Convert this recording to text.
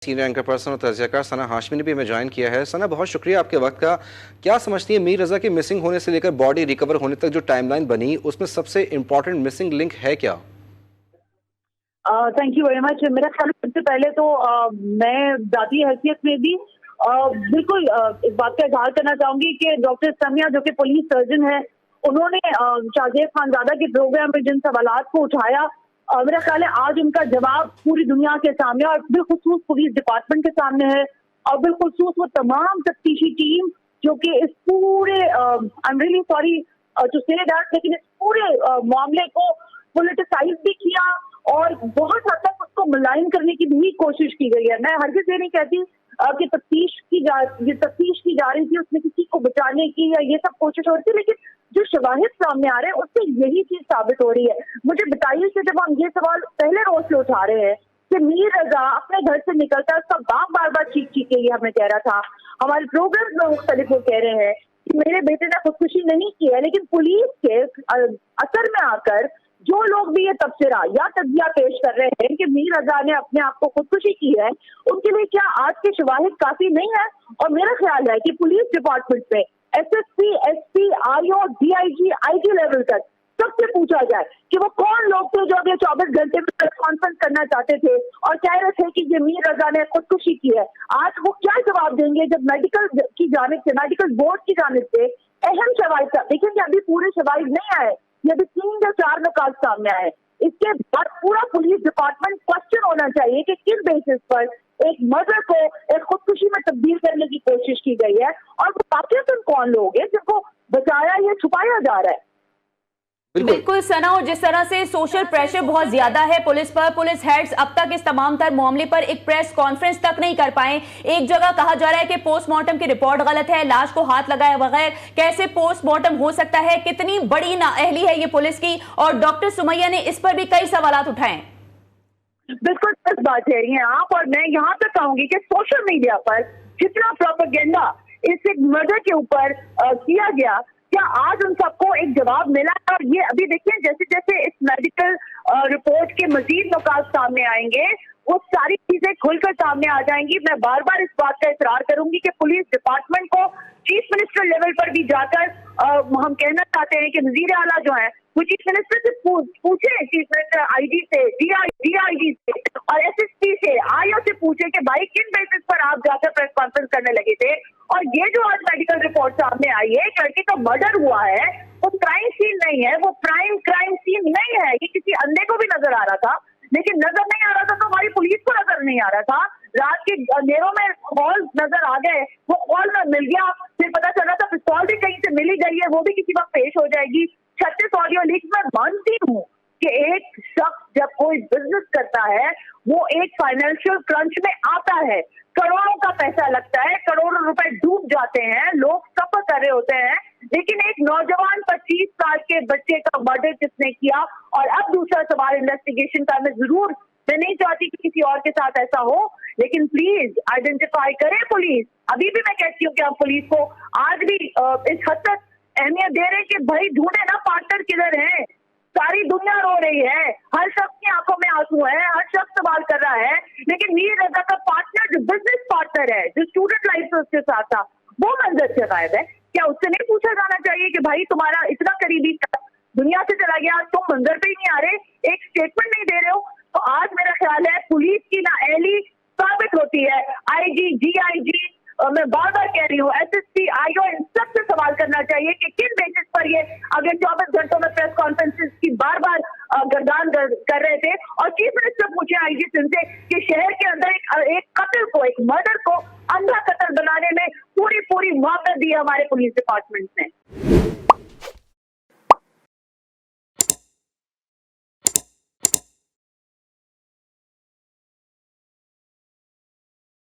Senior anchor person और तजज़ियाकार सना हाशमी ने भी हमें ज्वाइन किया है। सना, बहुत शुक्रिया आपके वक्त का। क्या समझती है मीर रजा के मिसिंग होने से लेकर बॉडी रिकवर होने तक जो टाइमलाइन बनी, उसमें सबसे इंपॉर्टेंट मिसिंग लिंक है क्या? Thank you very much. मेरा ख्याल सबसे पहले तो मैं जाती हैसियत में भी बिल्कुल इस बात का इजहार करना चाहूंगी कि डॉक्टर समिया जो कि पुलिस सर्जन है, उन्होंने शाहजेब खानजादा के प्रोग्राम में जिन सवालात को उठाया, मेरा ख्याल है आज उनका जवाब पूरी दुनिया के सामने और बिलखुसूस पुलिस डिपार्टमेंट के सामने है और बिलखुसूस वो तमाम तफ्तीशी टीम जो कि इस पूरे I am really sorry to say that, लेकिन इस पूरे मामले को पोलिटिसाइज भी किया और बहुत हद तक उसको मुलायम करने की भी कोशिश की गई है। मैं हरगिज़ ये नहीं कहती कि तफ्तीश की जा रही थी, उसमें किसी को बचाने की या ये सब कोशिश हो रही थी, लेकिन जो शवाहिद सामने आ रहे हैं उससे यही चीज साबित हो रही है। मुझे बताइए कि जब हम ये सवाल पहले रोज से उठा रहे हैं कि मीर रजा अपने घर से निकलता है, उसका बाप बार बार चीख के ये हमें कह रहा था, हमारे प्रोग्राम में मुख्तलिफ वो कह रहे हैं कि मेरे बेटे ने खुदकुशी नहीं की है, लेकिन पुलिस के असर में आकर जो लोग भी ये तबसरा या तजिया पेश कर रहे हैं कि मीर रजा ने अपने आप को खुदकुशी की है, उनके लिए क्या आज के शवाहिद काफी नहीं है? और मेरा ख्याल है कि पुलिस डिपार्टमेंट में SSP, SP, IO, DIG, IG level तक सबसे पूछा जाए कि वो कौन लोग थे जो अगले 24 घंटे में प्रेस कॉन्फ्रेंस करना चाहते थे और कह रहे थे कि ये मीर रजा ने खुदकुशी की है। आज वो क्या जवाब देंगे जब मेडिकल की जानिब से, मेडिकल बोर्ड की जानिब से अहम शवाहिद देखेंगे? अभी पूरे शवाहिद नहीं आए, ये अभी 3 या 4 नुकात सामने आए। इसके बाद पूरा पुलिस डिपार्टमेंट क्वेश्चन होना चाहिए कि किस बेसिस पर एक मर्डर को एक खुदकुशी में तब्दील करने की कोशिश की गई है और वो वाकईतन कौन लोग हैं जिनको बचाया या छुपाया जा रहा है। बिल्कुल सना, और जिस तरह से सोशल प्रेशर बहुत ज्यादा है पुलिस पर, पुलिस हेड्स अब तक इस तमाम तर मामले पर एक प्रेस कॉन्फ्रेंस तक नहीं कर पाए। एक जगह कहा जा रहा है कि पोस्टमार्टम की रिपोर्ट गलत है, लाश को हाथ लगाए बगैर कैसे पोस्टमार्टम हो सकता है? कितनी बड़ी नाअहली है ये पुलिस की, और डॉक्टर सुमैया ने इस पर भी कई सवाल उठाए। बिल्कुल सच बात कह रही हैं आप, और मैं यहाँ तक कहूंगी कि सोशल मीडिया पर जितना प्रोपेगेंडा इस मर्डर के ऊपर किया गया, क्या आज उन सबको एक जवाब मिला? और ये अभी देखिए जैसे जैसे इस मेडिकल रिपोर्ट के मजीद नुकात सामने आएंगे, वो सारी चीजें खुलकर सामने आ जाएंगी। मैं बार बार इस बात का इकरार करूंगी कि पुलिस डिपार्टमेंट को चीफ मिनिस्टर लेवल पर भी जाकर हम कहना चाहते हैं कि वजीर आला जो है वो चीफ मिनिस्टर से पूछे, चीफ मिनिस्टर आईजी से, डीआईजी से और एसएसपी से, आईओ से पूछे कि भाई किन बेसिस पर आप जाकर प्रेस कॉन्फ्रेंस करने लगे थे। और ये जो आज मेडिकल रिपोर्ट सामने आई है, एक लड़के का मर्डर हुआ है, वो क्राइम सीन नहीं है, वो प्राइम क्राइम सीन नहीं है, ये किसी अंधे को भी नजर आ रहा था, लेकिन नजर नहीं आ रहा था तो हमारी पुलिस को नजर नहीं आ रहा था। रात के अंधेरों में कॉल नजर आ गए, वो कॉल में मिल गया, फिर पता चला था पिस्तौल भी कहीं से मिली गई है, वो भी किसी वक्त पेश हो जाएगी। 36 ऑडियो लीक। मैं मानती हूँ कि एक शख्स जब कोई बिजनेस करता है वो एक फाइनेंशियल क्रंच में आता है, करोड़ों का पैसा लगता है, करोड़ों रुपए डूब जाते हैं, लोग सफर कर रहे होते हैं, लेकिन एक नौजवान 25 साल के बच्चे का मर्डर किसने किया? और अब दूसरा सवाल इन्वेस्टिगेशन का, मैं नहीं चाहती कि किसी और के साथ ऐसा हो, लेकिन प्लीज आइडेंटिफाई करे पुलिस। अभी भी मैं कहती हूँ कि आप पुलिस को आज भी इस हद तक अहमियत दे रहे हैं कि भाई ढूंढे ना पार्टनर किधर है। सारी दुनिया रो रही है, हर शख्स की आंखों में आंसू है, हर शख्स सवाल कर रहा है, लेकिन मीर रजा का पार्टनर जो बिजनेस पार्टनर है, जो स्टूडेंट लाइफ से उसके साथ था, वो मंजर से गायब है। क्या उससे नहीं पूछा जाना चाहिए कि भाई तुम्हारा इतना करीबी दुनिया से चला गया, तुम मंजर पे ही नहीं आ रहे, एक स्टेटमेंट नहीं दे रहे हो? तो आज मेरा ख्याल है पुलिस की नाअहली साबित होती है। आईजी, डीआईजी, मैं बार बार कह रही हूँ, एसएसपी, आईओ, इन सबसे सवाल करना चाहिए कि किन बेसिस पर ये अगले 24 घंटों में प्रेस कॉन्फ्रेंसेस की बार बार गर्दान कर रहे थे। और चीफ मिनिस्टर पूछे आईजी सिंह से कि शहर के अंदर एक कत्ल को, एक मर्डर को अंधा कत्ल बनाने में पूरी मुआवजा दी है हमारे पुलिस डिपार्टमेंट ने।